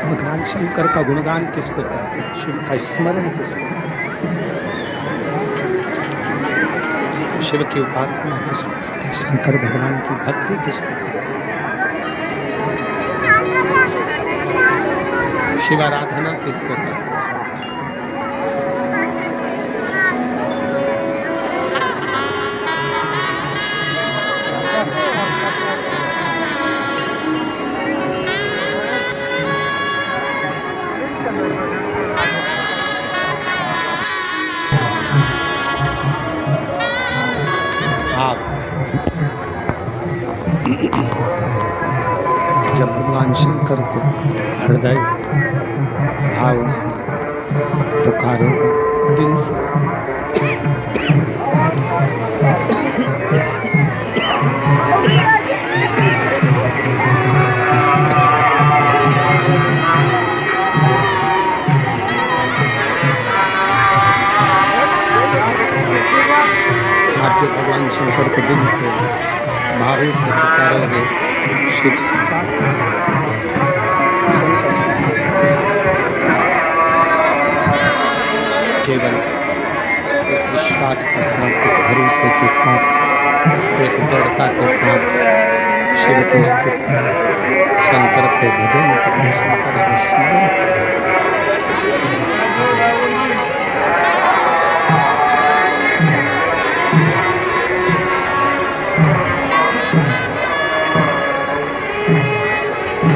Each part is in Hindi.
भगवान शंकर का गुणगान किसको कहते हैं, शिव का स्मरण किसको, शिव की उपासना किसको कहते हैं, शंकर भगवान की भक्ति किसको कहते हैं, शिव आराधना किसको कहते हैं। जब भगवान शंकर को हृदय से भाव से पुकारोगे, दिल से, आप जब भगवान शंकर को दिल से भाव से पुकारोगे, शिव स्वीकार करेंगे, शंकर स्वीकार केवल एक विश्वास के साथ, एक भरोसे के साथ, एक दृढ़ता के साथ शिव की स्तुति करें, शंकर के भजन करें, शंकर का स्मरण करें।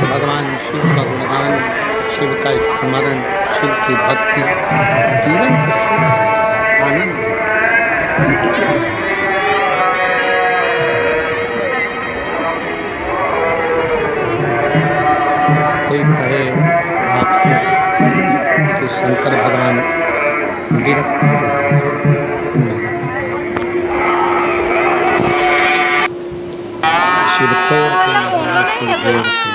भगवान शिव का गुणगान, शिव का स्मरण, शिव की भक्ति जीवन को सुख देता है, आनंद देता है। कोई कहे आपसे कि शंकर भगवान विरक्ति दे देते हैं, शिव तोड़ते नहीं, शिव जोड़ते हैं।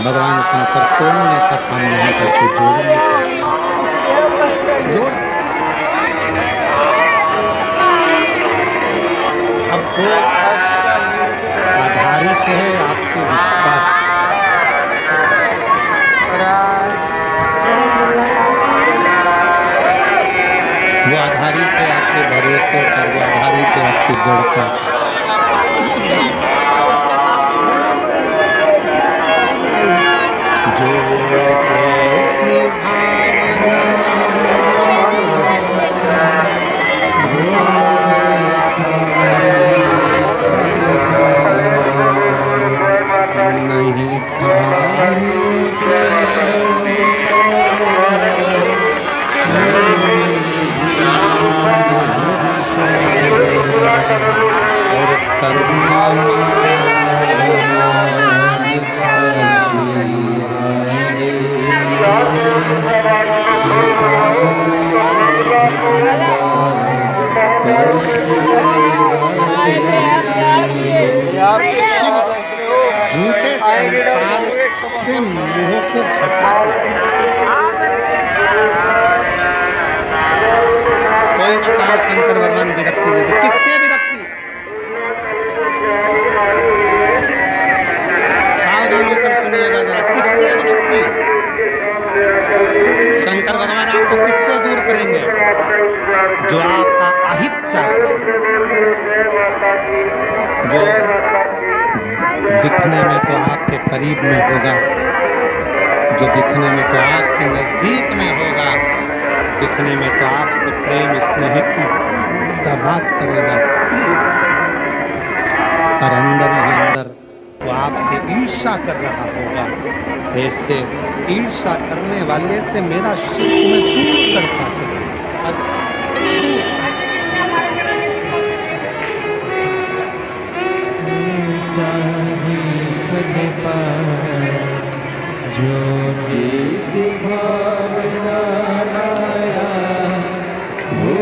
भगवान शंकर तोड़ने का काम नहीं करते, जोड़ने का जोड़। अब वो आधारित है आपके विश्वास, वो आधारित है आपके भरोसे पर, वो आधारित है आपकी दृढ़ता। जो जैसी भावना नहीं खाई से और कर दिया शिव झूठे संसार से मोह को हटाते। कोई न कहा शंकर भगवान विरक्ति देते, किससे विरक्ति? सावधान होकर सुनिएगा जरा, किससे विरक्ति? शंकर भगवान आपको किससे दूर करेंगे? जो आपका अहित चाहता है, जो दिखने में तो आपके करीब में होगा, जो दिखने में तो आपके नजदीक में होगा, दिखने में तो आपसे प्रेम स्नेह की बात करेगा, और अंदर ही अंदर वो आपसे ईर्ष्या कर रहा होगा। ऐसे ईर्ष्या करने वाले से मेरा शिव तुम्हें दूर करता चलेगा, दूर। जो जैसी भावना लाया वो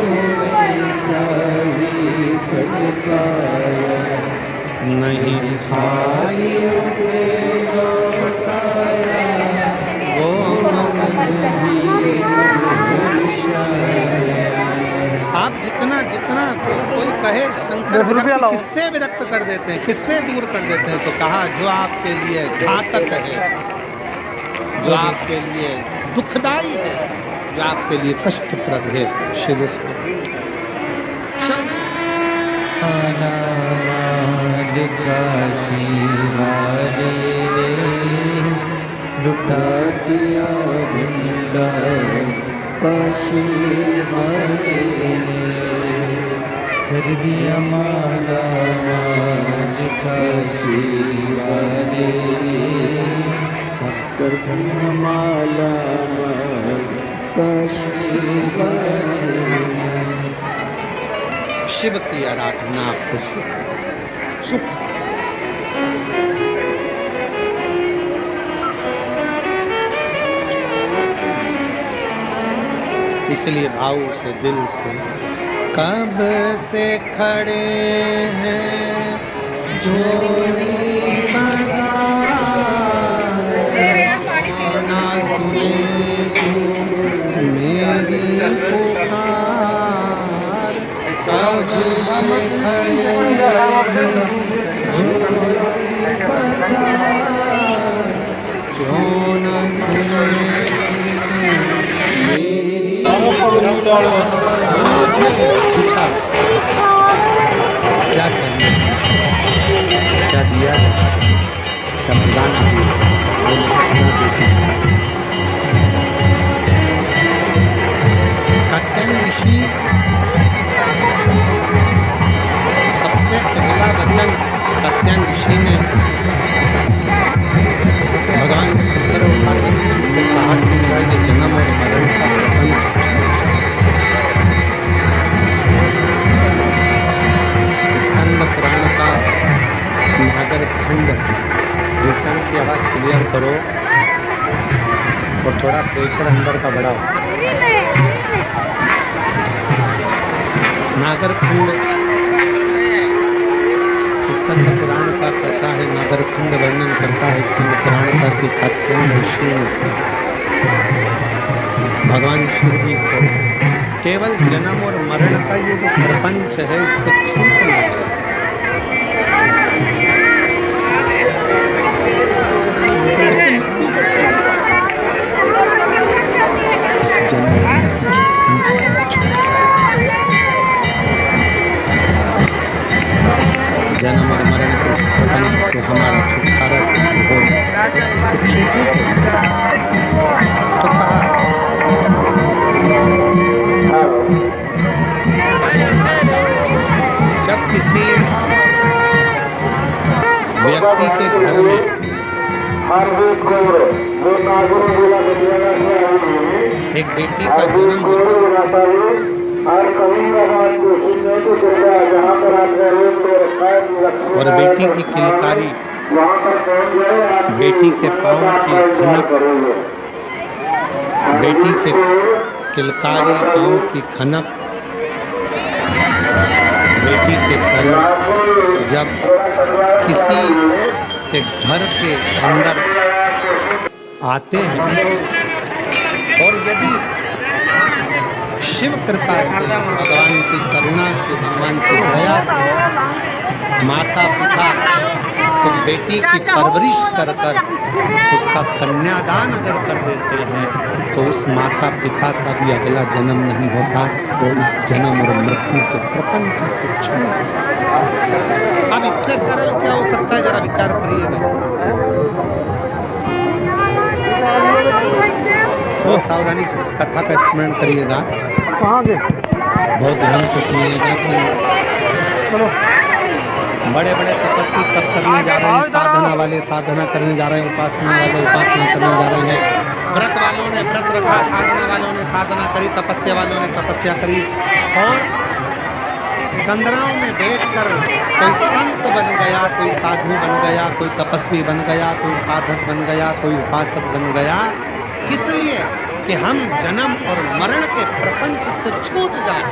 वैसा ही फल पाया, नहीं खाली उसे लौटाया वो मन ही मन हर्षाया। आप जितना जितना कोई कहे शंकर विरक्ति किससे विरक्त कर देते हैं, किससे दूर कर देते हैं, तो कहा जो आपके लिए घातक है, जो आपके लिए दुखदाई है, जो आपके लिए कष्टप्रद है, शिव उसको काशी वाले ने लुटा दिया भिंडा, काशी वाले ने कर दिया माला माल, काशी वाले ने कर दिया माला माल, काशी वाले ने। शिव की आराधना आपको सुख सुख। इसलिए भाव से दिल से कब से खड़े हैं झोली पसार, ना सुने तू मेरी पुकार, कब से खड़े हैं झोली पसार, क्यों ना सुने पूछा क्या चाहिए, क्या दिया जाए, क्या प्रदान कात्यायन ऋषि सबसे पहला वचन कात्यायन ऋषि ने भगवान शंकर और पार्वती जी से कहा कि मेरा ये जन्म और मरण का प्रपंच स्कंद पुराण का नागर खंड, कीर्तन की आवाज क्लियर करो और थोड़ा प्रेशर अंदर का बढ़ाओ। नागर खंड स्कंद पुराण का कहता है, नागर खंड वर्णन करता है स्कंद पुराण का कि कात्यायन ऋषि ने भगवान शिव जी से केवल जन्म और मरण का ये जो प्रपंच है इससे छूटना चाहिए। इससे मुक्ति कैसे इस जन्म प्रपंच से छूट कैसे जाए? जन्म और मरण के इस प्रपंच से हमारा छुटकारा कैसे हो, इससे छूटे कैसे? तो कहा जब किसी व्यक्ति के घर में एक बेटी का जन्म होता और बेटी की किलकारी, बेटी के पाँव की खनक, बेटी के किलकारी पाँव की खनक, बेटी के चरण जब किसी के घर के अंदर आते हैं और यदि शिव कृपा से, भगवान की करुणा से, भगवान की दया से माता पिता उस बेटी की परवरिश कर कर उसका कन्यादान अगर कर देते हैं तो उस माता पिता का भी अगला जन्म नहीं होता, वो इस जन्म और मृत्यु के प्रपंच से छूट। अब इससे सरल क्या हो सकता है, जरा विचार करिएगा। बहुत सावधानी से इस कथा का स्मरण करिएगा, बहुत ध्यान से सुनिएगा कि बड़े बड़े तपस्वी तप करने जा रहे हैं, साधना वाले साधना करने जा रहे हैं, उपासना वाले उपासना करने जा रहे हैं, व्रत वालों ने व्रत रखा, साधना वालों ने साधना करी, तपस्या वालों ने तपस्या करी, और कंदराओं में बैठकर कोई संत बन गया, कोई साधु बन गया, कोई तपस्वी बन गया, कोई साधक बन गया, कोई उपासक बन गया। किस लिए? कि हम जन्म और मरण के प्रपंच से छूट जाए।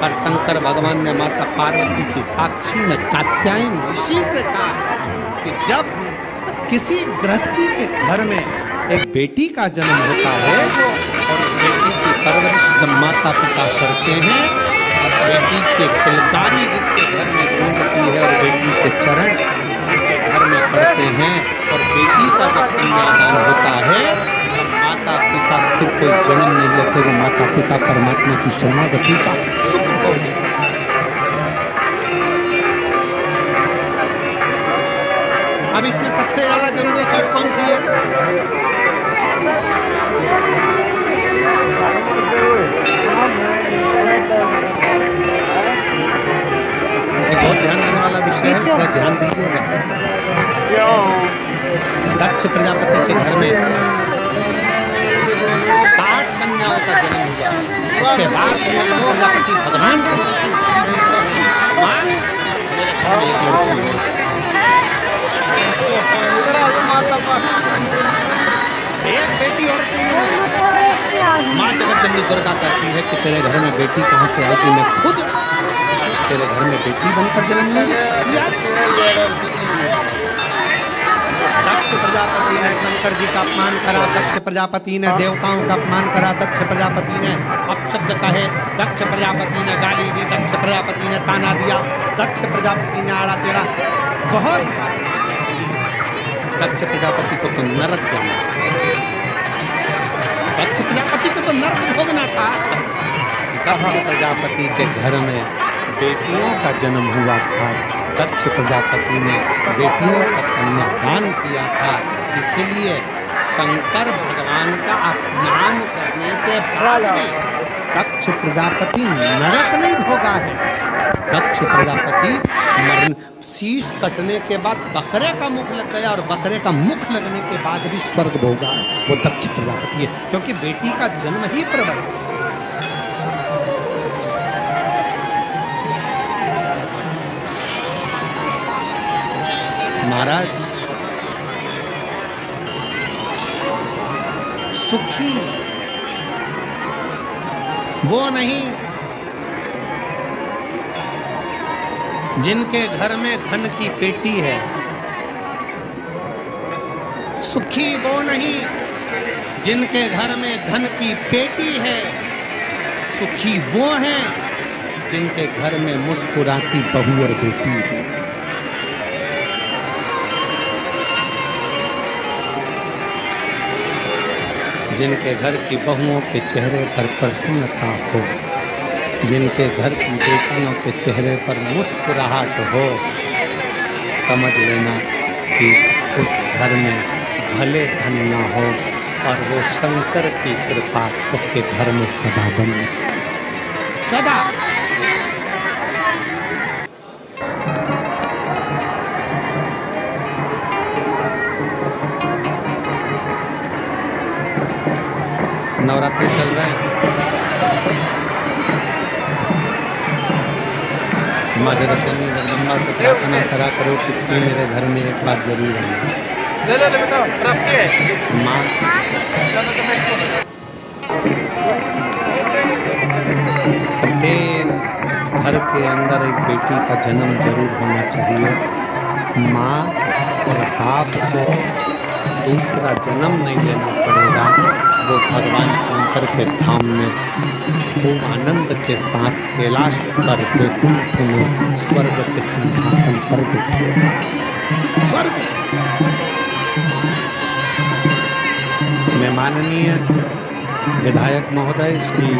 पर शंकर भगवान ने माता पार्वती की साक्षी में कात्यायन ऋषि से कहा कि जब किसी गृहस्थी के घर में एक बेटी का जन्म होता है और उस बेटी की परवरिश जब माता पिता करते हैं बेटी के किलकारी जिसके घर में गूंजती है और बेटी के चरण जिसके घर में पड़ते हैं, और बेटी का जब कन्यादान होता है तब माता पिता फिर कोई जन्म नहीं लेते, वो माता पिता परमात्मा की शरणागति का सुख भोग लेते। अब इसमें सबसे ज्यादा जरूरी चीज कौन सी है? एक बहुत ध्यान देने वाला विषय है, थोड़ा ध्यान दीजिएगा। दक्ष प्रजापति के घर में 60 कन्याओं का जन्म हुआ। उसके बाद दक्ष प्रजापति भगवान से कहते हैं, देवी जी से कहें, मां मेरे घर में एक लड़की और एक बेटी और चाहिए मुझे। माँ जगत जननी दुर्गा कहती है कि तेरे घर में बेटी कहाँ से आएगी, मैं खुद तेरे घर में बेटी बनकर जन्म लूंगी। दक्ष प्रजापति ने शंकर जी का अपमान करा, दक्ष प्रजापति ने देवताओं का अपमान करा, दक्ष प्रजापति ने अपशब्द कहे, दक्ष प्रजापति ने गाली दी, दक्ष प्रजापति ने ताना दिया, दक्ष प्रजापति ने आड़ा टेढ़ा बहुत सारी बातें कही। दक्ष प्रजापति को तो नरक जाना, दक्ष प्रजापति को तो नरक भोगना था। दक्ष प्रजापति के घर में बेटियों का जन्म हुआ था, दक्ष प्रजापति ने बेटियों का कन्यादान किया था, इसलिए शंकर भगवान का अपमान करने के बाद भी दक्ष प्रजापति नरक नहीं भोगा है। दक्ष प्रजापति शीश कटने के बाद बकरे का मुख लग गया, और बकरे का मुख लगने के बाद भी स्वर्ग भोगा है, वो दक्ष प्रजापति है, क्योंकि बेटी का जन्म ही प्रबल है। महाराज सुखी वो नहीं जिनके घर में धन की पेटी है, सुखी वो नहीं जिनके घर में धन की पेटी है, सुखी वो हैं जिनके घर में मुस्कुराती बहू और बेटी है। जिनके घर की बहुओं के चेहरे पर प्रसन्नता हो, जिनके घर की बेटियों के चेहरे पर मुस्कुराहट हो, समझ लेना कि उस घर में भले धन ना हो और वो शंकर की कृपा उसके घर में सदा बनी, सदा। नवरात्रि चल रहे हैं, माँ जगत जननी जगदम्बा से प्रार्थना करा करो कि तू मेरे घर में एक बार जरूर आना। माँ प्रत्येक घर के अंदर एक बेटी का जन्म जरूर होना चाहिए। माँ और बाप को दूसरा जन्म नहीं लेना पड़ेगा, वो भगवान शंकर के धाम में खूब आनंद के साथ कैलाश पर वैकुंठ में स्वर्ग के सिंहासन पर बैठेगा। स्वर्ग सिंहासन में माननीय विधायक महोदय श्री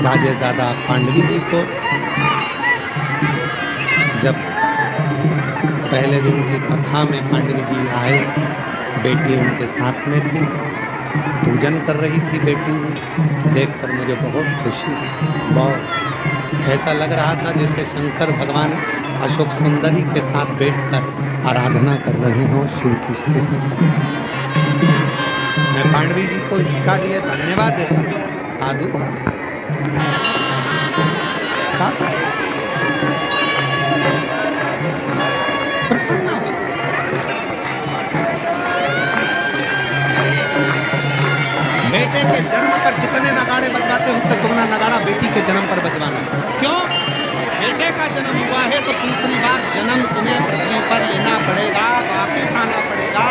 राजेश दादा पांडवी जी को जब पहले दिन की कथा में पांडवी जी आए, बेटी उनके साथ में थी, पूजन कर रही थी बेटी में, देखकर मुझे बहुत खुशी, बहुत ऐसा लग रहा था जैसे शंकर भगवान अशोक सुंदरी के साथ बैठकर आराधना कर रहे हों शिव की स्तुति। मैं पांडवी जी को इसका लिए धन्यवाद देता हूँ। साधु साधु प्रसन्न हो। बेटे के जन्म पर जितने नगाड़े बजवाते हैं उससे दुगना नगाड़ा बेटी के जन्म पर बजवाना। क्यों? लड़के का जन्म हुआ है तो दूसरी बार जन्म तुम्हें पृथ्वी पर लेना पड़ेगा, वापिस आना पड़ेगा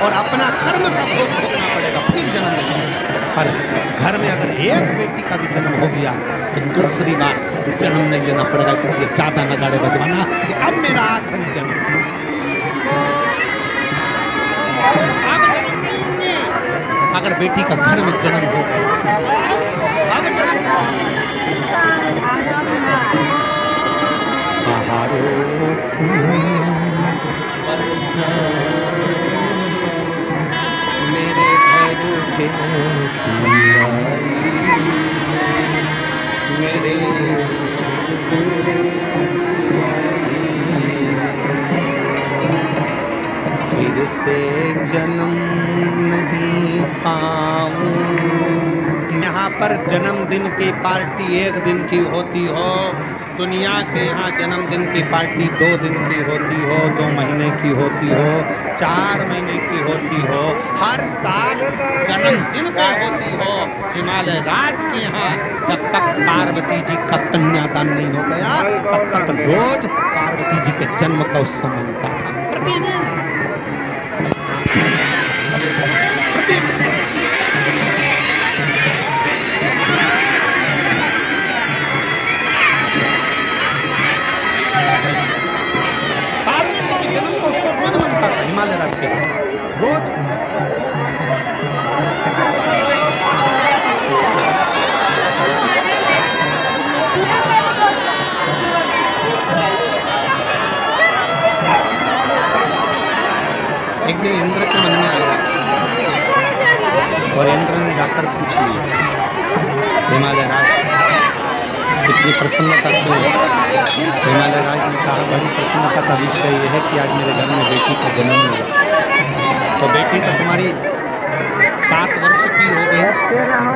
और अपना कर्म का भोग भोगना पड़ेगा, फिर जन्म लेना पड़ेगा। पर घर में अगर एक बेटी का भी जन्म हो गया तो दूसरी बार जन्म नहीं लेना पड़ेगा। इसलिए ज्यादा नगाड़े बजवाना कि अब मेरा आखिरी जन्म, अब जन्म नहीं लूंगी। अगर बेटी का घर में जन्म हो गया अब जन्म नहीं। बहारो फूल बरसा मेरे घर बेटी आई, मेरे फिर से जन्म नहीं पाऊं। यहाँ पर जन्मदिन की पार्टी एक दिन की होती हो, दुनिया के यहाँ जन्मदिन की पार्टी 2 दिन की होती हो, 2 महीने की होती हो, 4 महीने की होती हो, हर साल जन्मदिन पे होती हो। हिमालय राज के यहाँ जब तक पार्वती जी का कन्यादान नहीं हो गया तब तक रोज पार्वती जी के जन्म का उत्सव मनता था, प्रतिदिन। हिमालय राज के रोज एक दिन इंद्र के मन में आया और इंद्र ने जाकर पूछ लिया हिमालय राज इतनी प्रसन्नता क्यों है? हिमालय राज ने कहा बड़ी प्रसन्नता का विषय यह है कि आज मेरे घर में बेटी का जन्म हुआ। तो बेटी तो तुम्हारी 7 वर्ष की हो गई,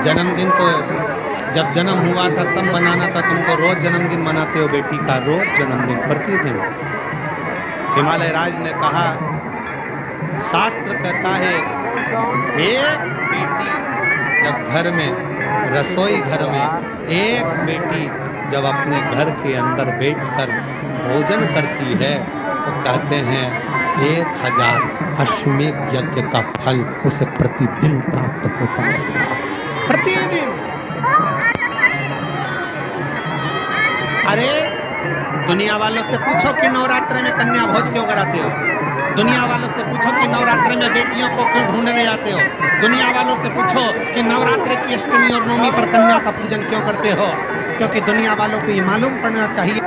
जन्मदिन तो जब जन्म हुआ था तब मनाना था, तुम तो रोज जन्मदिन मनाते हो बेटी का, रोज जन्मदिन प्रतिदिन। हिमालय राज ने कहा शास्त्र कहता है एक बेटी जब घर में रसोई घर में एक बेटी जब अपने घर के अंदर बैठकर भोजन करती है तो कहते हैं 1000 अश्वमेध यज्ञ का फल उसे प्रतिदिन प्राप्त होता है, प्रतिदिन। अरे दुनिया वालों से पूछो कि नवरात्र में कन्या भोज क्यों कराते हो, दुनिया वालों से पूछो कि नवरात्र में बेटियों को क्यों ढूंढने जाते हो, दुनिया वालों से पूछो कि नवरात्र की अष्टमी और नवमी पर कन्या का पूजन क्यों करते हो, क्योंकि दुनिया वालों को ये मालूम पड़ना चाहिए